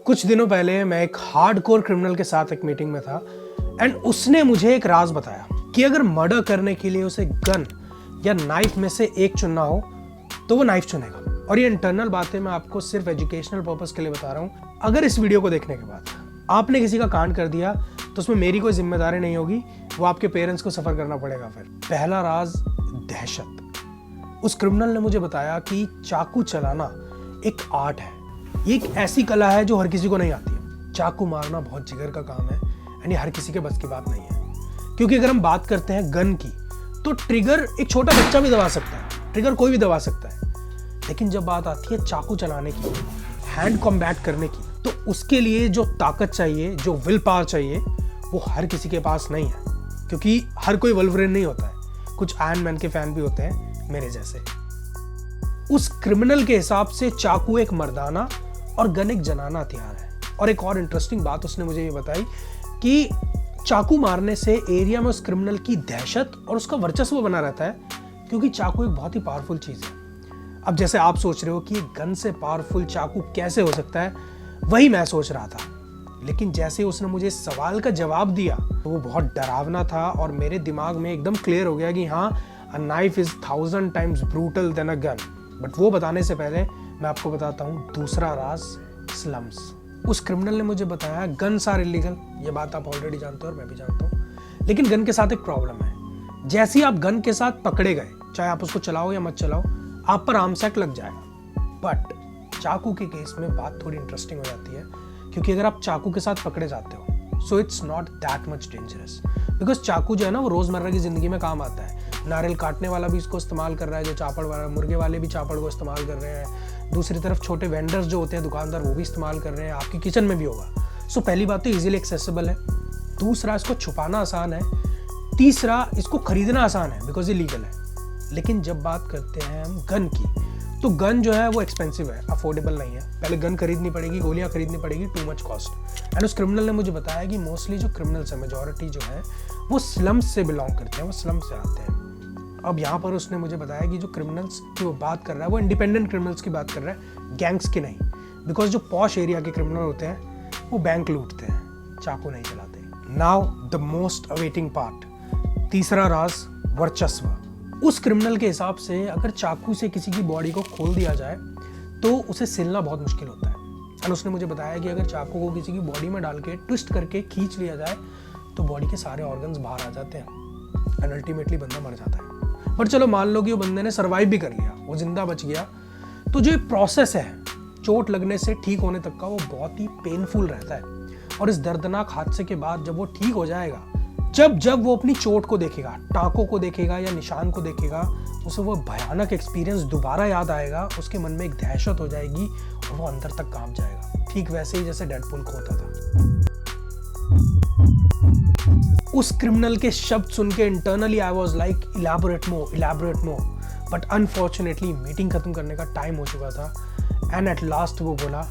कुछ दिनों पहले मैं एक हार्डकोर क्रिमिनल के साथ एक मीटिंग में था एंड उसने मुझे एक राज बताया कि अगर मर्डर करने के लिए उसे गन या नाइफ में से एक चुनना हो तो वो नाइफ चुनेगा। और ये इंटरनल बातें मैं आपको सिर्फ एजुकेशनल पर्पस के लिए बता रहा हूँ। अगर इस वीडियो को देखने के बाद आपने किसी का कांड कर दिया तो उसमें मेरी कोई जिम्मेदारी नहीं होगी, वो आपके पेरेंट्स को सफर करना पड़ेगा। फिर पहला राज, दहशत। उस क्रिमिनल ने मुझे बताया कि चाकू चलाना एक आर्ट है, ये एक ऐसी कला है जो हर किसी को नहीं आती है। चाकू मारना बहुत जिगर का काम है एंड ये हर किसी के बस की बात नहीं है, क्योंकि अगर हम बात करते हैं गन की तो ट्रिगर एक छोटा बच्चा भी दबा सकता है, ट्रिगर कोई भी दबा सकता है। लेकिन जब बात आती है चाकू चलाने की, हैंड कॉम्बैट करने की, तो उसके लिए जो ताकत चाहिए, जो विल पावर चाहिए, वो हर किसी के पास नहीं है, क्योंकि हर कोई वल्वरिन नहीं होता है। कुछ आयरन मैन के फैन भी होते हैं मेरे जैसे। उस क्रिमिनल के हिसाब से चाकू एक मर्दाना और गन एक जनाना हथियार है। और एक और इंटरेस्टिंग बात उसने मुझे ये बताई कि चाकू मारने से एरिया में उस क्रिमिनल की दहशत और उसका वर्चस्व बना रहता है, क्योंकि चाकू एक बहुत ही पावरफुल चीज है। अब जैसे आप सोच रहे हो कि गन से पावरफुल चाकू कैसे हो सकता है, वही मैं सोच रहा था। लेकिन जैसे उसने मुझे इस सवाल का जवाब दिया तो वो बहुत डरावना था और मेरे दिमाग में एकदम क्लियर हो गया कि हाँ, a knife is 1000 times brutal than a gun. But वो बताने से पहले मैं आपको बताता हूँ दूसरा राज, स्लम्स। उस क्रिमिनल ने मुझे बताया गन्स आर इलीगल, ये बात आप ऑलरेडी जानते हो और मैं भी जानता हूँ। लेकिन गन के साथ एक प्रॉब्लम है, जैसे ही आप गन के साथ पकड़े गए, चाहे आप उसको चलाओ या मत चलाओ, आप पर आर्म्स एक्ट लग जाएगा। बट चाकू के केस में बात थोड़ी इंटरेस्टिंग हो जाती है, क्योंकि अगर आप चाकू के साथ पकड़े जाते हो so it's not that much dangerous, because चाकू जो है ना वो रोजमर्रा की जिंदगी में काम आता है। नारियल काटने वाला भी इसको इस्तेमाल कर रहा है, जो चापड़ वाला, मुर्गे वाले भी चापड़ को इस्तेमाल कर रहे हैं। दूसरी तरफ छोटे वेंडर्स जो होते हैं, दुकानदार, वो भी इस्तेमाल कर रहे हैं। आपकी किचन में भी होगा। सो पहली बात तो इजीली एक्सेसिबल है, दूसरा इसको छुपाना आसान है, तीसरा इसको खरीदना आसान है बिकॉज ये लीगल है। लेकिन जब बात करते हैं हम गन की, तो गन जो है वो एक्सपेंसिव है, अफोर्डेबल नहीं है। पहले गन खरीदनी पड़ेगी, गोलियां खरीदनी पड़ेगी, टू मच कॉस्ट। एंड उस क्रिमिनल ने मुझे बताया कि मोस्टली जो क्रिमिनल्स है, मेजॉरिटी जो है वो स्लम्स से बिलोंग करते हैं, वो स्लम्स से आते हैं। अब यहाँ पर उसने मुझे बताया कि जो क्रिमिनल्स की वो बात कर रहा है वो इंडिपेंडेंट क्रिमिनल्स की बात कर रहा है, गैंग्स की नहीं। बिकॉज जो पॉश एरिया के क्रिमिनल होते हैं वो बैंक लूटते हैं, चाकू नहीं चलाते। Now the most awaiting part, तीसरा राज, वर्चस्व। उस क्रिमिनल के हिसाब से अगर चाकू से किसी की बॉडी को खोल दिया जाए तो उसे सिलना बहुत मुश्किल होता है। और उसने मुझे बताया कि अगर चाकू को किसी की बॉडी में डाल के ट्विस्ट करके खींच लिया जाए तो बॉडी के सारे ऑर्गन्स बाहर आ जाते हैं एंड अल्टीमेटली बंदा मर जाता है। पर चलो मान लो कि वो बंदे ने सर्वाइव भी कर लिया, वो जिंदा बच गया, तो जो प्रोसेस है चोट लगने से ठीक होने तक का, वो बहुत ही पेनफुल रहता है। और इस दर्दनाक हादसे के बाद जब वो ठीक हो जाएगा, जब वो अपनी चोट को देखेगा, टाँकों को देखेगा या निशान को देखेगा, उसे वो भयानक एक्सपीरियंस दोबारा याद आएगा, उसके मन में एक दहशत हो जाएगी और वो अंदर तक कांप जाएगा, ठीक वैसे ही जैसे डेडपूल को होता था। उस क्रिमिनल के शब्द सुन के internally I was like elaborate more, but unfortunately meeting खत्म करने का टाइम हो चुका था। एंड एट लास्ट वो बोला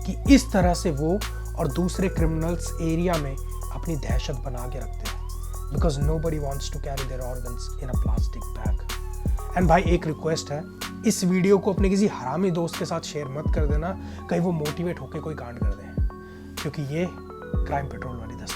कि इस तरह से वो और दूसरे क्रिमिनल्स एरिया में अपनी दहशत बना के रखते हैं, because nobody wants to carry their organs in a plastic bag। And भाई एक रिक्वेस्ट है, इस वीडियो को अपने किसी हरामी दोस्त के साथ शेयर मत कर देना, कहीं वो मोटिवेट होकर कोई कांड कर दे, क्योंकि ये क्राइम पेट्रोल वाली 10